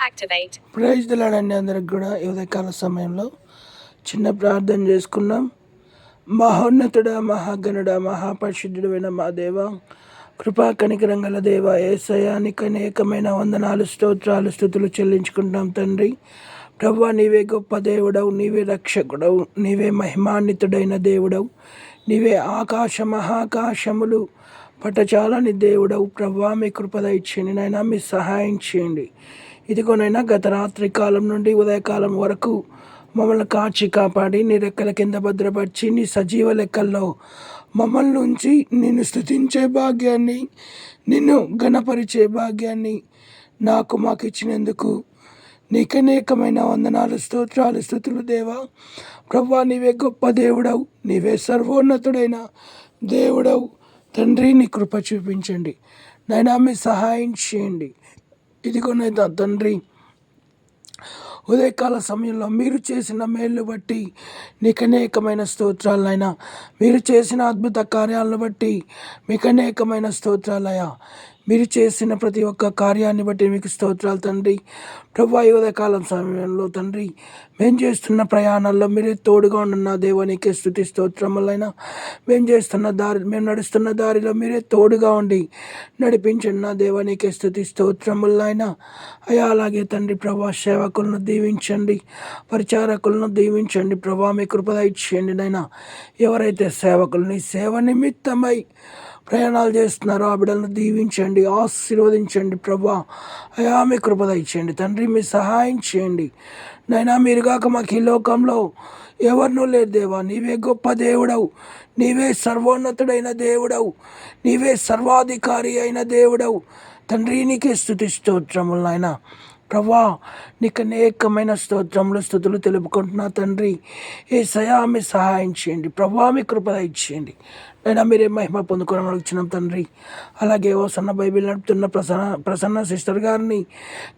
Activate. Praise the lord అండి. అందరికి కూడా ఈ ఉదయకాల సమయంలో చిన్న ప్రార్థన చేసుకున్నాం. మహోన్నతుడ, మహాగణుడ, మహాపరిశుద్ధుడైన మా దేవ, కృపా కనికరం గల దేవ, యేసయ్య నీకు అనేకమైన వందనాలు, స్తోత్రాలు, స్తుతులు చెల్లించుకుంటాం తండ్రి. ప్రభువా, నీవే గొప్ప దేవుడవు, నీవే రక్షకుడవు, నీవే మహిమాన్వితుడైన దేవుడవు, నీవే ఆకాశ మహాకాశములు పటచాలని దేవుడవు. ప్రభువా, మీ కృప దయచేయండి నాయనా, మీ సహాయం చేయండి. ఇదిగోనైనా గత రాత్రి కాలం నుండి ఉదయకాలం వరకు మమ్మల్ని కాచి కాపాడి నీ రెక్కల కింద భద్రపరిచి నీ సజీవ లెక్కల్లో మమ్మల్ని ఉంచి నిన్ను స్తుతించే భాగ్యాన్ని, నిన్ను ఘనపరిచే భాగ్యాన్ని మాకు ఇచ్చినందుకు నీకనేకమైన వందనాలు, స్తోత్రాలు, స్తుతులు దేవా. ప్రభువా, నీవే గొప్ప దేవుడవు, నీవే సర్వోన్నతుడైన దేవుడవు తండ్రి. నీ కృప చూపించండి నైనా, మీ సహాయం చేయండి. ఇదిగోనైనా తండ్రి, ఉదయకాల సమయంలో మీరు చేసిన మేళ్ళు బట్టి నీకు అనేకమైన స్తోత్రాలైనా, మీరు చేసిన అద్భుత కార్యాలను బట్టి మీకు అనేకమైన స్తోత్రాలయ్యా. మీరు చేసిన ప్రతి ఒక్క కార్యాన్ని బట్టి మీకు స్తోత్రాలు తండ్రి. ప్రభా, ఈ ఉదయకాలం సమయంలో తండ్రి, మేము చేస్తున్న ప్రయాణాల్లో మీరే తోడుగా ఉన్న దేవానికి స్తుతి స్తోత్రములైనా. మేము నడుస్తున్న దారిలో మీరే తోడుగా ఉండి నడిపించండి నా దేవానికి స్తుతి స్తోత్రములైనా. అయ్యా, అలాగే తండ్రి ప్రభా, సేవకులను దీవించండి, పరిచారకులను దీవించండి ప్రభా. మీ కృపద ఇచ్చేయండి నైనా. ఎవరైతే సేవకులని సేవ నిమిత్తమై ప్రయాణాలు చేస్తున్నారో ఆ బిడ్డలను దీవించండి, ఆశీర్వదించండి ప్రభా. అయా, మీ కృపద ఇచ్చేయండి తండ్రి, మీ సహాయం చేయండి నైనా. మీరుగాక మాకు ఈ లోకంలో ఎవరినూ లేదు దేవా. నీవే గొప్ప దేవుడవు, నీవే సర్వోన్నతుడైన దేవుడవు, నీవే సర్వాధికారి అయిన దేవుడవు తండ్రి. నీకే స్తుతి స్తోత్రములు నాయన. ప్రభా, నీకు అనేకమైన స్తోత్రములు, స్తుతులు తెలుపుకుంటున్నా తండ్రి. యేసయ్యా, మీ సహాయం చేయండి ప్రభా, మీ కృపద ఇచ్చేయండి నైనా. మీరే మహిమ పొందుకోవడం అడుగుతున్నాం తండ్రి. అలాగే ఓ సన్న బైబిల్ నడుపుతున్న ప్రసన్న సిస్టర్ గారిని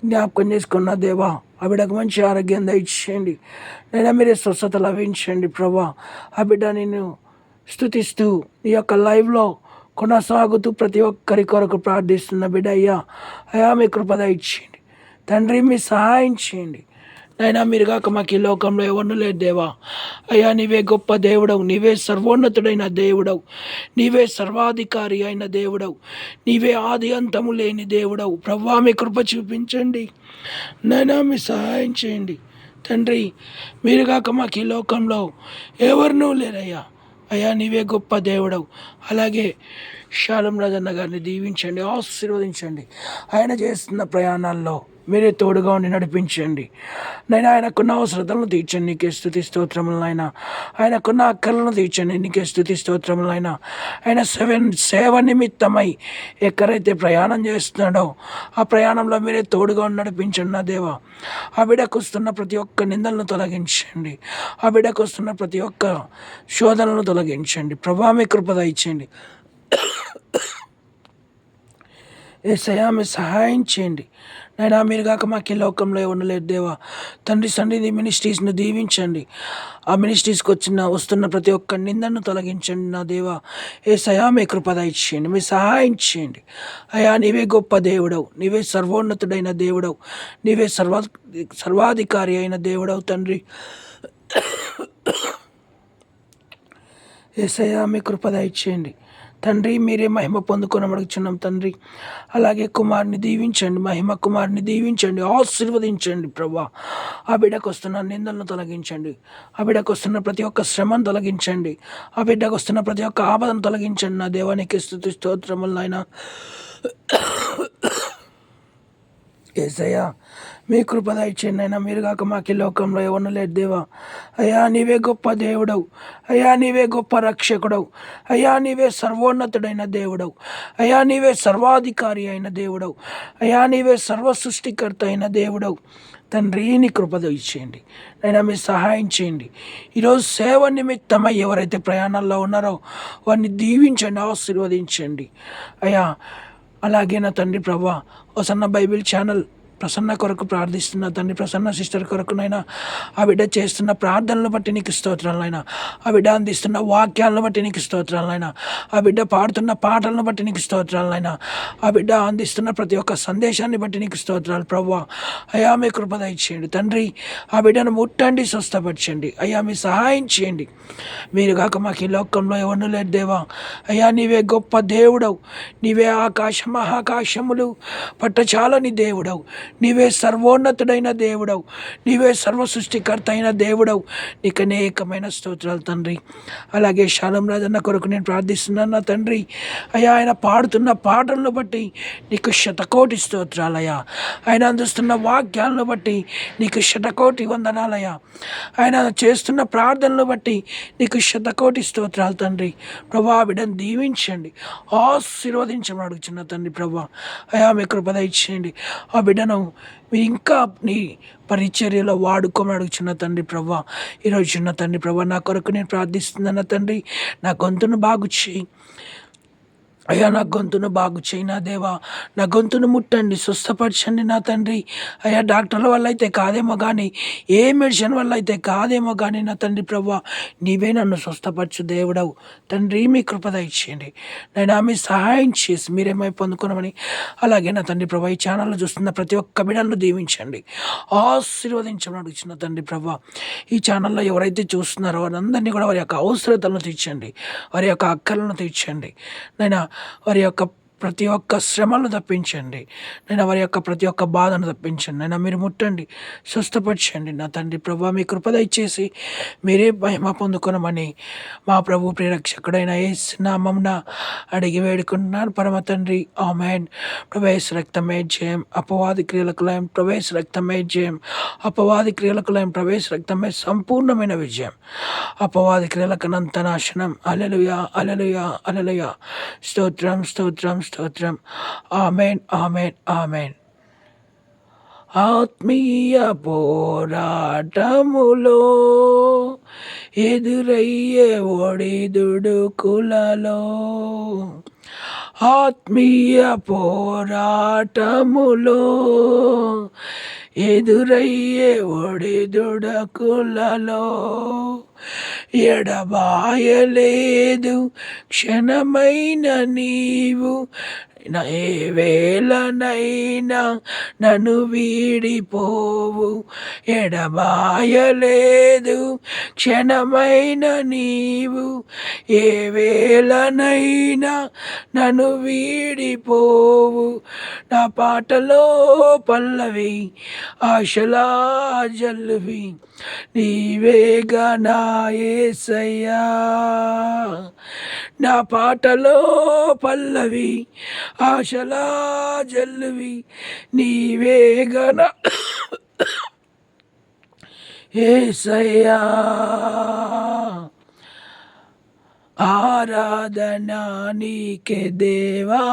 జ్ఞాపకం చేసుకున్న దేవా, ఆ బిడ్డకు మంచి ఆరోగ్యం దయచేయండి నైనా. మీరే స్వస్థత లభించండి ప్రభా. ఆ బిడ్డ నేను స్తుతిస్తూ ఈ యొక్క లైవ్లో కొనసాగుతూ ప్రతి ఒక్కరి కొరకు ప్రార్థిస్తున్న బిడ్డ అయ్యా, మీ కృపద ఇచ్చేయండి తండ్రి, మీ సహాయం చేయండి నైనా. మీరు కాక మాకు ఈ లోకంలో ఎవరు లేదు దేవా. అయ్యా, నీవే గొప్ప దేవుడవు, నీవే సర్వోన్నతుడైన దేవుడవు, నీవే సర్వాధికారి అయిన దేవుడవు, నీవే ఆది అంతము లేని దేవుడవు. ప్రభువా, మీ కృప చూపించండి నైనా, మీ సహాయం చేయండి తండ్రి. మీరు కాక మాకు ఈ లోకంలో ఎవరినూ లేరయ్యా. అయ్యా, నీవే గొప్ప దేవుడవు. అలాగే శాలం రాజన్న గారిని దీవించండి, ఆశీర్వదించండి. ఆయన చేస్తున్న ప్రయాణాల్లో మీరే తోడుగా ఉండి నడిపించండి నైనా. ఆయనకున్న అవసరతలను తీర్చండి, నీకే స్తుతి స్తోత్రములైనా. ఆయనకున్న అక్కర్లను తీర్చండి, నీకే స్తుతి స్తోత్రములైనా. ఆయన సేవ నిమిత్తమై ఎక్కడైతే ప్రయాణం చేస్తున్నాడో ఆ ప్రయాణంలో మీరే తోడుగా ఉండి నడిపించండి నా దేవా. ఆ బిడ్డకు వస్తున్న ప్రతి ఒక్క నిందలను తొలగించండి, ఆ బిడ్డకు వస్తున్న ప్రతి ఒక్క శోధనలను తొలగించండి ప్రభా. మీ కృపద ఇచ్చేయండి యేసయ్యా, మీ సహాయం చేయండి నైనా. మీరు కాక మాకు ఈ లోకంలో ఉండలేదు దేవా. తండ్రి సన్నిధి మినిస్ట్రీస్ను దీవించండి. ఆ మినిస్ట్రీస్కి వస్తున్న ప్రతి ఒక్క నిందను తొలగించండి నా దేవా. యేసయ్యా, మీ కృపద ఇచ్చేయండి, మీ సహాయం చేయండి అయ్యా. నీవే గొప్ప దేవుడవు, నీవే సర్వోన్నతుడైన దేవుడవు, నీవే సర్వాధికారి అయిన దేవుడవు తండ్రి. యేసయ్యా, మీ కృపద ఇచ్చేయండి తండ్రి. మీరే మహిమ పొందుకొని అడుగుచున్నాం తండ్రి. అలాగే కుమారుని దీవించండి, మహిమ కుమారుని దీవించండి, ఆశీర్వదించండి ప్రభా. ఆ బిడ్డకు వస్తున్న నిందలను తొలగించండి, ఆ బిడ్డకు వస్తున్న ప్రతి ఒక్క శ్రమను తొలగించండి, ఆ బిడ్డకు వస్తున్న ప్రతి ఒక్క ఆపదను తొలగించండి నా దేవానికి స్తుతి స్తోత్రములు అయినా. యేసయ్యా, మీ కృపద ఇచ్చేయండి అయినా. మీరు కాక మాకు ఈ లోకంలో ఎవరు లేదు దేవా. అయ్యా, నీవే గొప్ప దేవుడవు, అయ్యా నీవే గొప్ప రక్షకుడవు, అయ్యా నీవే సర్వోన్నతుడైన దేవుడవు, అయ్యా నీవే సర్వాధికారి అయిన దేవుడవు, అయ్యా నీవే సర్వ సృష్టికర్త అయిన దేవుడవు తండ్రి. నీ కృపద ఇచ్చేయండి అయినా, మీ సహాయం చేయండి. ఈరోజు సేవ నిమిత్తమై ఎవరైతే ప్రయాణాల్లో ఉన్నారో వారిని దీవించండి, ఆశీర్వదించండి అయ్యా. అలాగే నా తండ్రి ప్రభా, ఓ సన్న బైబిల్ ఛానల్ ప్రసన్న కొరకు ప్రార్థిస్తున్నా తండ్రి. ప్రసన్న సిస్టర్ కొరకునైనా ఆ బిడ్డ చేస్తున్న ప్రార్థనలు బట్టి నీకు స్తోత్రాలైనా, ఆ బిడ్డ అందిస్తున్న వాక్యాలను బట్టి నీకు స్తోత్రాలైనా, ఆ బిడ్డ పాడుతున్న పాటలను బట్టి నీకు స్తోత్రాలైనా, ఆ బిడ్డ అందిస్తున్న ప్రతి ఒక్క సందేశాన్ని బట్టి నీకు స్తోత్రాలు ప్రభువా. అయ్యా మీ కృప దయచేయండి తండ్రి. ఆ బిడ్డను ముట్టండి, స్వస్థపరచండి అయ్యా. మీ సహాయం చేయండి. మీరు కాక మాకు ఈ లోకంలో ఎవరు లేరు దేవా. అయ్యా నీవే గొప్ప దేవుడవు, నీవే ఆకాశ మహాకాశములు పట్టచాలని దేవుడవు, నీవే సర్వోన్నతుడైన దేవుడవు, నీవే సర్వ సృష్టికర్త అయిన దేవుడవు. నీకు అనేకమైన స్తోత్రాలు తండ్రి. అలాగే శాలం రాజన్న కొరకు నేను ప్రార్థిస్తున్నాను నా తండ్రి. అయ్యా ఆయన పాడుతున్న పాటలను బట్టి నీకు శతకోటి స్తోత్రాలయ్యా. ఆయన అందిస్తున్న వాక్యాలను బట్టి నీకు శతకోటి వందనాలయ్యా. ఆయన చేస్తున్న ప్రార్థనలు బట్టి నీకు శతకోటి స్తోత్రాలు తండ్రి. ప్రభా బిడ్డను దీవించండి, ఆశీర్వదించమని అడుగుచున్న తండ్రి. ప్రభా అయా మీ కృప దయచేయండి. ఆ బిడ్డను మీరు ఇంకా నీ పరిచర్యలో వాడుకోమని అడుగుచున్న తండ్రి. ప్రభా ఈరోజు చిన్న తండ్రి ప్రభా నా కొరకు నేను ప్రార్థిస్తున్నాను తండ్రి. నా గొంతును బాగు చేయి అయ్యా. నా గొంతును బాగు చేయి నా దేవా. నా గొంతును ముట్టండి, స్వస్థపరచండి నా తండ్రి. అయ్యా డాక్టర్ల వల్ల అయితే కాదేమో కానీ, ఏ మెడిసిన్ వల్ల అయితే కాదేమో కానీ నా తండ్రి ప్రభా నీవే నన్ను స్వస్థపరచు దేవుడవు తండ్రి. మీ కృప దయచేయండి నేను మీ సహాయం చేసి మీరేమై పొందుకున్నామని. అలాగే నా తండ్రి ప్రభా ఈ ఛానల్లో చూస్తున్న ప్రతి ఒక్క బిడ్డలను దీవించండి, ఆశీర్వదించమని అడుగుతున్న తండ్రి ప్రభా. ఈ ఛానల్లో ఎవరైతే చూస్తున్నారో వారందరినీ కూడా వారి యొక్క అవసరతలను తీర్చండి, వారి యొక్క అక్కలను తీర్చండి నైనా. వారి యొక్క ప్రతి ఒక్క శ్రమను తప్పించండి నేను, వారి యొక్క ప్రతి ఒక్క బాధను తప్పించండి నైనా. మీరు ముట్టండి, స్వస్థపరచండి నా తండ్రి ప్రభా. మీ కృప దయచేసి మీరే మహిమ పొందుకొనమని మా ప్రభు ప్రియరక్షకుడైన యేసు నామమున అడిగి వేడుకుంటున్నాను పరమ తండ్రి. ఆమేన్. ప్రవేశ రక్తమే జయం, అపవాది క్రియలకు లయం. ప్రవేశ రక్తమే జయం, అపవాది క్రియలకు లయం. ప్రవేశ రక్తమే సంపూర్ణమైన విజయం, అపవాది క్రియలకు అనంత నాశనం. హల్లెలూయా, హల్లెలూయా, హల్లెలూయా. స్తోత్రం, స్తోత్రం, స్తోత్రం. ఆమేన్, ఆమేన్, ఆమేన్. ఆత్మీయ పోరాటములో ఎదురయ్యే ఒడిదుడుకులలో, ఆత్మీయ పోరాటములో ఎదురయ్యే ఒడిదుడుకులలో ఎడబాయలేదు క్షణమైన నీవు. ఏ వేళనైనా నన్ను వీడిపోవు. ఎడబాయలేదు క్షణమైన నీవు. ఏ వేళనైనా నన్ను వీడిపోవు. నా పాటలో పల్లవి, ఆశలా జల్లువి, నీవేగా నా యేసయ్యా. నా పాటలో పల్లవి, ఆశలా జల్లువి, నీవేగా నా యేసయ్యా. ఆరాధన నీకే దేవా.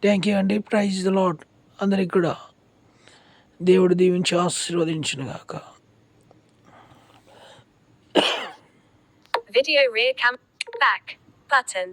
థ్యాంక్ యూ అండి. Praise the Lord. అందరికి కూడా దేవుడు దీవించి ఆశీర్వదించును గాక. Video rear cam back button.